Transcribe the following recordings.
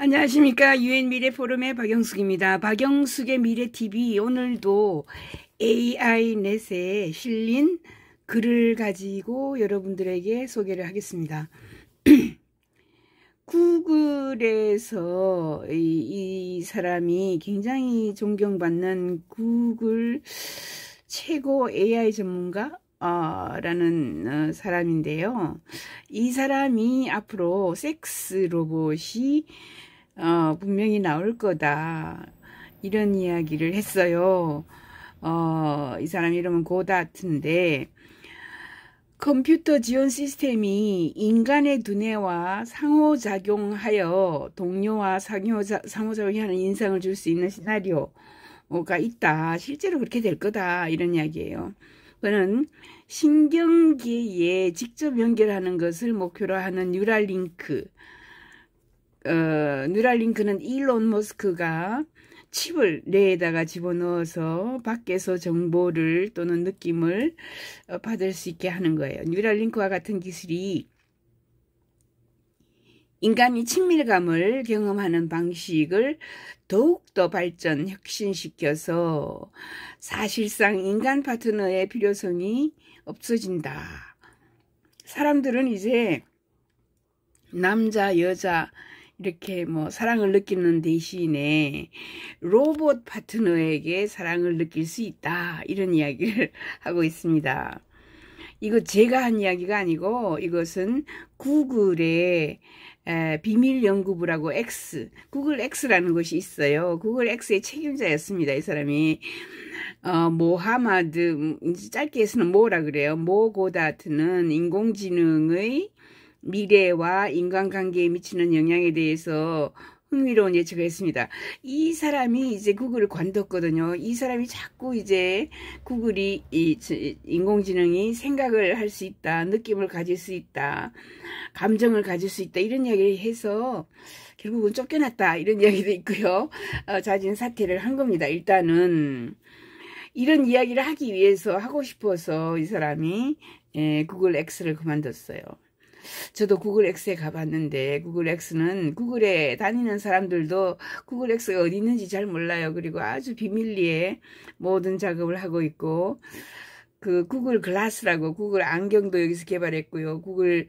안녕하십니까. 유엔 미래 포럼의 박영숙입니다. 박영숙의 미래TV 오늘도 AI넷에 실린 글을 가지고 여러분들에게 소개를 하겠습니다. 구글에서 이 사람이 굉장히 존경받는 구글 최고 AI 전문가 라는 사람인데요. 이 사람이 앞으로 섹스 로봇이 분명히 나올 거다, 이런 이야기를 했어요. 이 사람 이름은 고다트인데, 컴퓨터 지원 시스템이 인간의 두뇌와 상호작용하여 동료와 상호작용하는 인상을 줄 수 있는 시나리오가 있다. 실제로 그렇게 될 거다, 이런 이야기예요. 그는 신경계에 직접 연결하는 것을 목표로 하는 뉴랄링크, 뉴랄링크는 일론 머스크가 칩을 뇌에다가 집어넣어서 밖에서 정보를 또는 느낌을 받을 수 있게 하는 거예요. 뉴랄링크와 같은 기술이 인간이 친밀감을 경험하는 방식을 더욱더 발전, 혁신시켜서 사실상 인간 파트너의 필요성이 없어진다. 사람들은 이제 남자, 여자 이렇게 사랑을 느끼는 대신에 로봇 파트너에게 사랑을 느낄 수 있다, 이런 이야기를 하고 있습니다. 이거 제가 한 이야기가 아니고 이것은 구글의 비밀 연구부라고 구글 X라는 것이 있어요. 구글 X의 책임자였습니다. 이 사람이 모하마드, 짧게 해서는 모라 그래요. 모 고다트는 인공지능의 미래와 인간관계에 미치는 영향에 대해서 흥미로운 예측을 했습니다. 이 사람이 이제 구글을 관뒀거든요. 이 사람이 자꾸 이제 구글이 인공지능이 생각을 할 수 있다, 느낌을 가질 수 있다, 감정을 가질 수 있다, 이런 이야기를 해서 결국은 쫓겨났다, 이런 이야기도 있고요. 자진 사퇴를 한 겁니다. 일단은 이런 이야기를 하기 위해서, 하고 싶어서 이 사람이 구글 X를 그만뒀어요. 저도 구글 X에 가봤는데, 구글 X는 구글에 다니는 사람들도 구글 X가 어디 있는지 잘 몰라요. 그리고 아주 비밀리에 모든 작업을 하고 있고, 그 구글 글라스라고 구글 안경도 여기서 개발했고요. 구글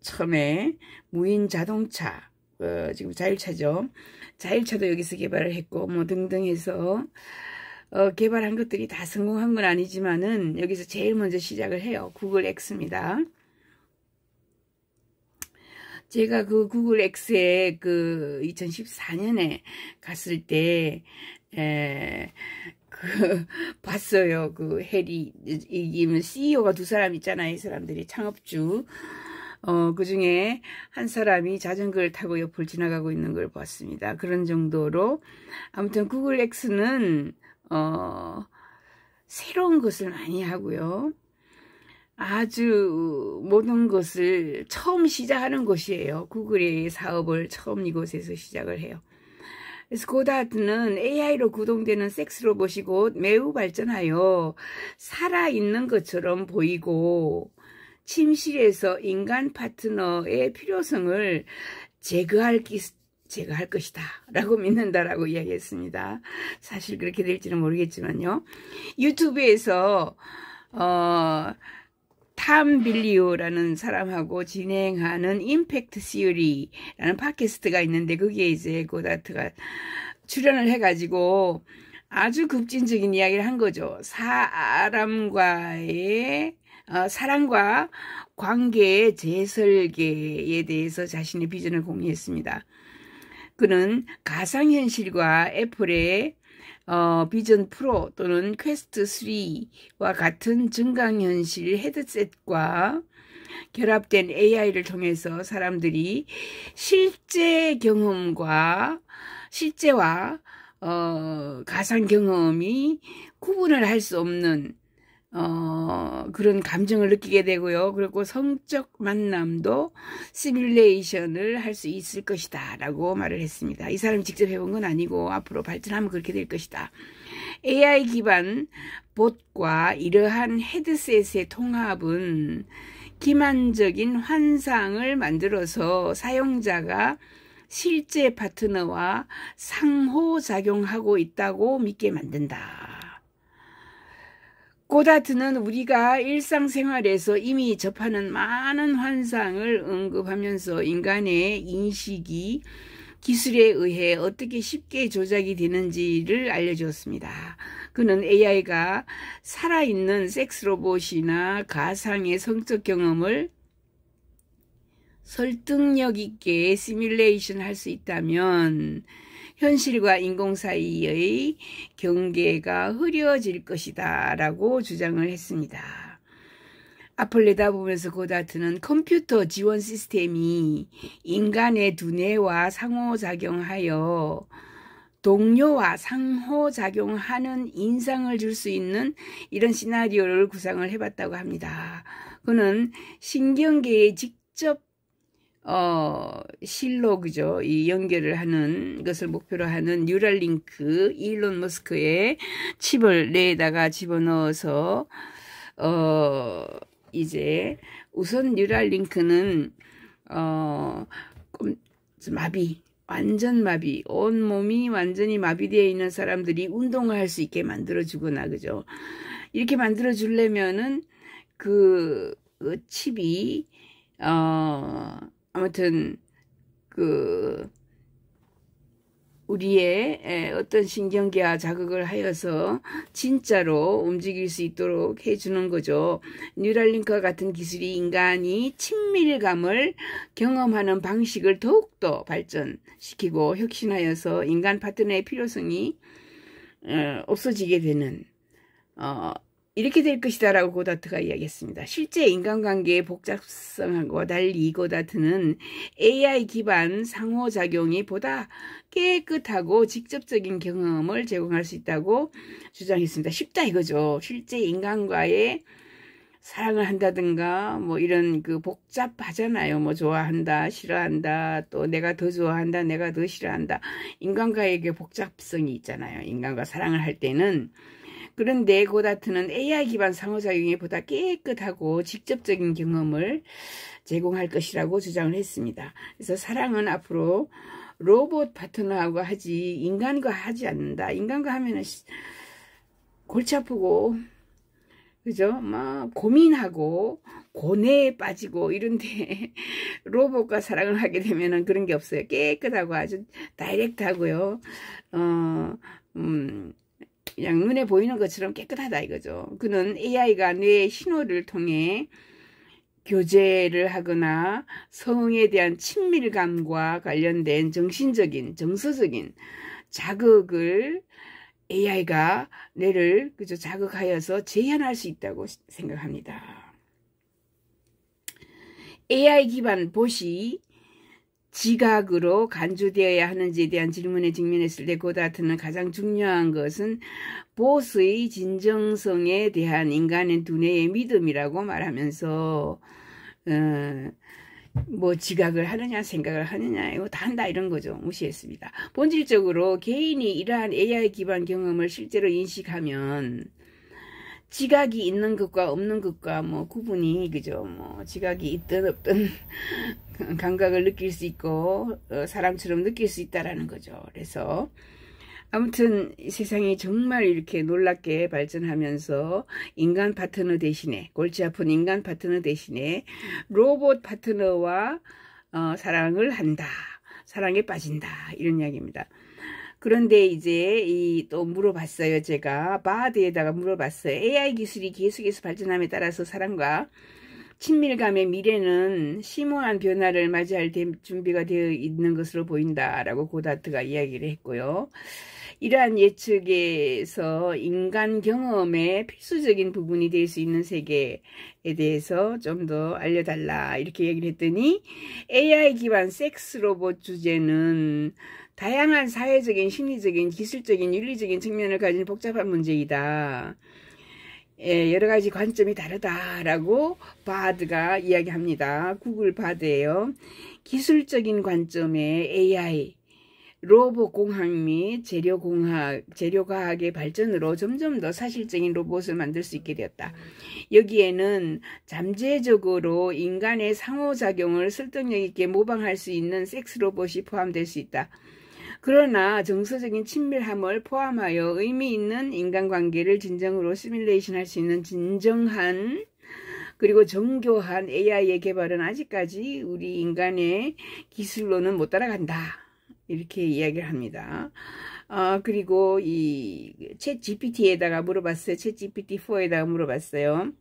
처음에 무인 자동차, 지금 자율차죠. 자율차도 여기서 개발을 했고 등등 해서 개발한 것들이 다 성공한 건 아니지만은 여기서 제일 먼저 시작을 해요. 구글 X입니다. 제가 그 구글 X에 2014년에 갔을 때 봤어요. 해리, CEO가 두 사람 있잖아요. 이 사람들이 창업주. 그 중에 한 사람이 자전거를 타고 옆을 지나가고 있는 걸 봤습니다. 그런 정도로. 아무튼 구글 X는, 새로운 것을 많이 하고요. 아주 모든 것을 처음 시작하는 곳이에요. 구글의 사업을 처음 이곳에서 시작을 해요. 그래서 고다트는 AI로 구동되는 섹스 로봇이 곧 매우 발전하여 살아있는 것처럼 보이고 침실에서 인간 파트너의 필요성을 제거할 것이다 라고 믿는다라고 이야기했습니다. 사실 그렇게 될지는 모르겠지만요. 유튜브에서 탐 빌리오라는 사람하고 진행하는 임팩트 시어리라는 팟캐스트가 있는데, 거기에 이제 고다트가 출연을 해가지고 아주 급진적인 이야기를 한 거죠. 사람과 관계의 재설계에 대해서 자신의 비전을 공유했습니다. 그는 가상현실과 애플의 비전 프로 또는 퀘스트 3와 같은 증강현실 헤드셋과 결합된 AI를 통해서 사람들이 실제와 가상 경험이 구분을 할 수 없는 그런 감정을 느끼게 되고요. 그리고 성적 만남도 시뮬레이션을 할 수 있을 것이다 라고 말을 했습니다. 이 사람이 직접 해본 건 아니고 앞으로 발전하면 그렇게 될 것이다. AI 기반 봇과 이러한 헤드셋의 통합은 기만적인 환상을 만들어서 사용자가 실제 파트너와 상호작용하고 있다고 믿게 만든다. 고다트는 우리가 일상생활에서 이미 접하는 많은 환상을 언급하면서 인간의 인식이 기술에 의해 어떻게 쉽게 조작이 되는지를 알려주었습니다. 그는 AI가 살아있는 섹스 로봇이나 가상의 성적 경험을 설득력 있게 시뮬레이션 할 수 있다면 현실과 인공 사이의 경계가 흐려질 것이다 라고 주장을 했습니다. 앞을 내다보면서 고다트는 컴퓨터 지원 시스템이 인간의 두뇌와 상호작용하여 동료와 상호작용하는 인상을 줄 수 있는 이런 시나리오를 구상을 해봤다고 합니다. 그는 신경계에 직접 실로 그죠 이 연결을 하는 것을 목표로 하는 뉴럴링크 일론 머스크의 칩을 뇌에다가 집어넣어서 이제 우선 뉴럴링크는 마비, 완전 마비, 온 몸이 완전히 마비되어 있는 사람들이 운동을 할 수 있게 만들어주거나 그죠. 이렇게 만들어주려면은 그 칩이 아무튼 우리의 어떤 신경계와 자극을 하여서 진짜로 움직일 수 있도록 해주는 거죠. 뉴럴링크와 같은 기술이 인간이 친밀감을 경험하는 방식을 더욱더 발전시키고 혁신하여서 인간 파트너의 필요성이 없어지게 되는 이렇게 될 것이다 라고 고다트가 이야기했습니다. 실제 인간관계의 복잡성과 달리 고다트는 AI 기반 상호작용이 보다 깨끗하고 직접적인 경험을 제공할 수 있다고 주장했습니다. 쉽다 이거죠. 실제 인간과의 사랑을 한다든가 뭐 이런 복잡하잖아요. 뭐 좋아한다, 싫어한다, 또 내가 더 좋아한다, 내가 더 싫어한다. 인간과의 복잡성이 있잖아요. 인간과 사랑을 할 때는. 그런데 고다트는 AI 기반 상호작용이 보다 깨끗하고 직접적인 경험을 제공할 것이라고 주장을 했습니다. 그래서 사랑은 앞으로 로봇 파트너하고 하지 인간과 하지 않는다. 인간과 하면은 골치 아프고 그죠? 막 고민하고 고뇌에 빠지고 이런데 로봇과 사랑을 하게 되면은 그런 게 없어요. 깨끗하고 아주 다이렉트하고요. 그냥 눈에 보이는 것처럼 깨끗하다 이거죠. 그는 AI가 뇌의 신호를 통해 교제를 하거나 성에 대한 친밀감과 관련된 정신적인, 정서적인 자극을 AI가 뇌를 그저 자극하여서 재현할 수 있다고 생각합니다. AI 기반 봇이 지각으로 간주되어야 하는지에 대한 질문에 직면했을 때 고다트는 가장 중요한 것은 봇의 진정성에 대한 인간의 두뇌의 믿음이라고 말하면서 뭐 지각을 하느냐 생각을 하느냐 이거 다 한다 이런 거죠. 무시했습니다. 본질적으로 개인이 이러한 AI 기반 경험을 실제로 인식하면 지각이 있는 것과 없는 것과 뭐 구분이 그죠. 뭐 지각이 있든 없든 감각을 느낄 수 있고 사람처럼 느낄 수 있다라는 거죠. 그래서 아무튼 세상이 정말 이렇게 놀랍게 발전하면서 인간 파트너 대신에 골치 아픈 인간 파트너 대신에 로봇 파트너와 사랑을 한다. 사랑에 빠진다. 이런 이야기입니다. 그런데 이제 또 물어봤어요. 제가 바드에다가 물어봤어요. AI 기술이 계속해서 발전함에 따라서 사랑과 친밀감의 미래는 심오한 변화를 맞이할 준비가 되어 있는 것으로 보인다라고 고다트가 이야기를 했고요. 이러한 예측에서 인간 경험의 필수적인 부분이 될 수 있는 세계에 대해서 좀 더 알려달라 이렇게 얘기를 했더니 AI 기반 섹스 로봇 주제는 다양한 사회적인, 심리적인, 기술적인, 윤리적인 측면을 가진 복잡한 문제이다. 여러 가지 관점이 다르다라고 바드가 이야기합니다. 구글 바드예요. 기술적인 관점의 AI 로봇공학 및 재료과학의 발전으로 점점 더 사실적인 로봇을 만들 수 있게 되었다. 여기에는 잠재적으로 인간의 상호작용을 설득력 있게 모방할 수 있는 섹스 로봇이 포함될 수 있다. 그러나 정서적인 친밀함을 포함하여 의미 있는 인간관계를 진정으로 시뮬레이션 할 수 있는 진정한 그리고 정교한 AI의 개발은 아직까지 우리 인간의 기술로는 못 따라간다. 이렇게 이야기를 합니다. 그리고 이 챗 GPT에다가 물어봤어요. 챗 GPT-4에다가 물어봤어요.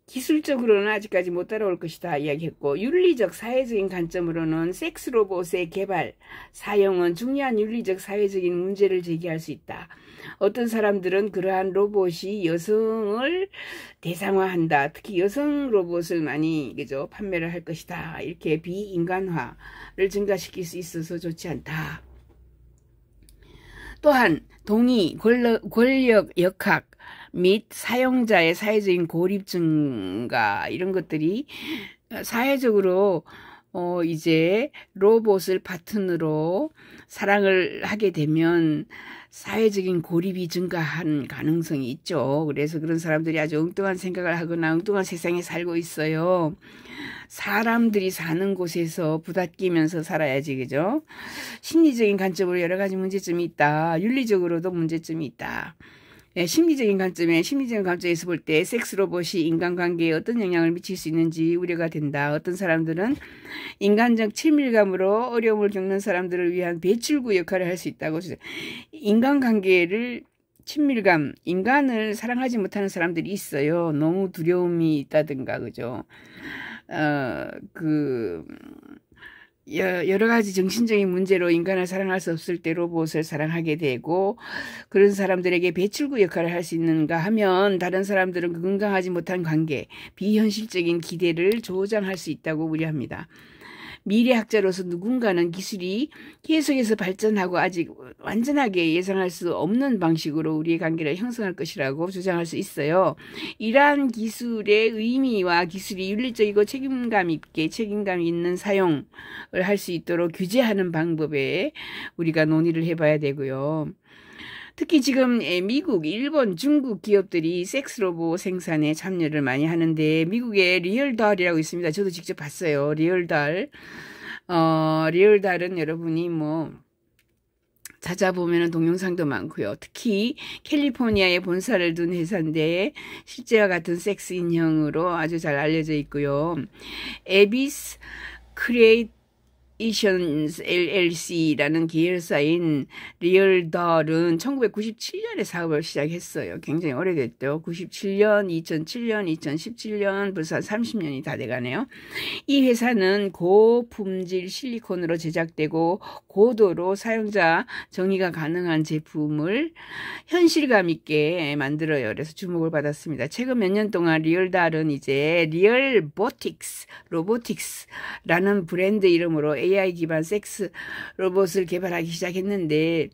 기술적으로는 아직까지 못 따라올 것이다 이야기했고, 윤리적 사회적인 관점으로는 섹스 로봇의 개발, 사용은 중요한 윤리적 사회적인 문제를 제기할 수 있다. 어떤 사람들은 그러한 로봇이 여성을 대상화한다. 특히 여성 로봇을 많이 그죠 판매를 할 것이다. 이렇게 비인간화를 증가시킬 수 있어서 좋지 않다. 또한 동의, 권력, 역학 및 사용자의 사회적인 고립 증가 이런 것들이 사회적으로 이제 로봇을 파트너로 사랑을 하게 되면 사회적인 고립이 증가한 가능성이 있죠. 그래서 그런 사람들이 아주 엉뚱한 생각을 하거나 엉뚱한 세상에 살고 있어요. 사람들이 사는 곳에서 부닥끼면서 살아야지, 그죠? 심리적인 관점으로 여러 가지 문제점이 있다. 윤리적으로도 문제점이 있다. 심리적인 관점에서 볼 때 섹스 로봇이 인간관계에 어떤 영향을 미칠 수 있는지 우려가 된다. 어떤 사람들은 인간적 친밀감으로 어려움을 겪는 사람들을 위한 배출구 역할을 할 수 있다고. 인간관계를 친밀감, 인간을 사랑하지 못하는 사람들이 있어요. 너무 두려움이 있다든가, 그죠? 여러 가지 정신적인 문제로 인간을 사랑할 수 없을 때 로봇을 사랑하게 되고, 그런 사람들에게 배출구 역할을 할 수 있는가 하면 다른 사람들은 건강하지 못한 관계, 비현실적인 기대를 조장할 수 있다고 우려합니다. 미래학자로서 누군가는 기술이 계속해서 발전하고 아직 완전하게 예상할 수 없는 방식으로 우리의 관계를 형성할 것이라고 주장할 수 있어요. 이러한 기술의 의미와 기술이 윤리적이고 책임감 있는 사용을 할 수 있도록 규제하는 방법에 우리가 논의를 해봐야 되고요. 특히 지금 미국, 일본, 중국 기업들이 섹스 로봇 생산에 참여를 많이 하는데, 미국에 리얼달이라고 있습니다. 저도 직접 봤어요. 리얼달. 리얼달은 여러분이 찾아보면 동영상도 많고요. 특히 캘리포니아에 본사를 둔 회사인데 실제와 같은 섹스 인형으로 아주 잘 알려져 있고요. 에비스 크리에이션스 LLC라는 계열사인 리얼달은 1997년에 사업을 시작했어요. 굉장히 오래됐죠. 97년, 2007년, 2017년, 벌써 30년이 다 돼가네요. 이 회사는 고품질 실리콘으로 제작되고 고도로 사용자 정의가 가능한 제품을 현실감 있게 만들어요. 그래서 주목을 받았습니다. 최근 몇 년 동안 리얼달은 이제 로보틱스라는 브랜드 이름으로 AI 기반 섹스 로봇을 개발하기 시작했는데,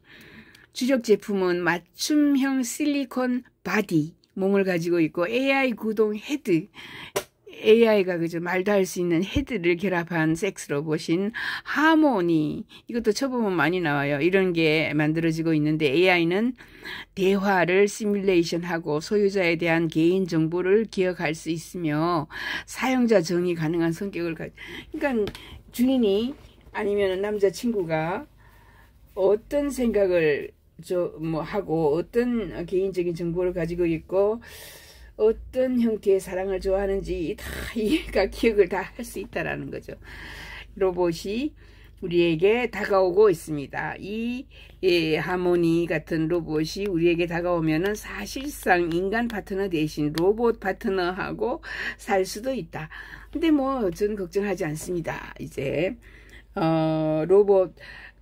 주력 제품은 맞춤형 실리콘 바디 몸을 가지고 있고 AI 구동 헤드, AI가 그죠 말도 할 수 있는 헤드를 결합한 섹스 로봇인 하모니, 이것도 쳐보면 많이 나와요. 이런 게 만들어지고 있는데, AI는 대화를 시뮬레이션하고 소유자에 대한 개인 정보를 기억할 수 있으며 사용자 정의 가능한 성격을 그러니까 주인이 아니면 남자친구가 어떤 생각을 하고 어떤 개인적인 정보를 가지고 있고 어떤 형태의 사랑을 좋아하는지 다 얘가 기억을 다 할 수 있다라는 거죠. 로봇이 우리에게 다가오고 있습니다. 이 하모니 같은 로봇이 우리에게 다가오면은 사실상 인간 파트너 대신 로봇 파트너하고 살 수도 있다. 근데 저는 걱정하지 않습니다. 이제 로봇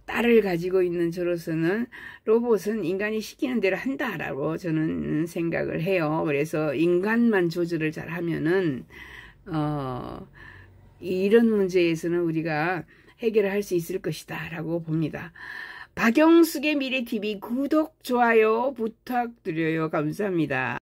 딸을 가지고 있는 저로서는 로봇은 인간이 시키는 대로 한다라고 저는 생각을 해요. 그래서 인간만 조절을 잘 하면은 이런 문제에서는 우리가 해결을 할 수 있을 것이다 라고 봅니다. 박영숙의 미래TV 구독, 좋아요 부탁드려요. 감사합니다.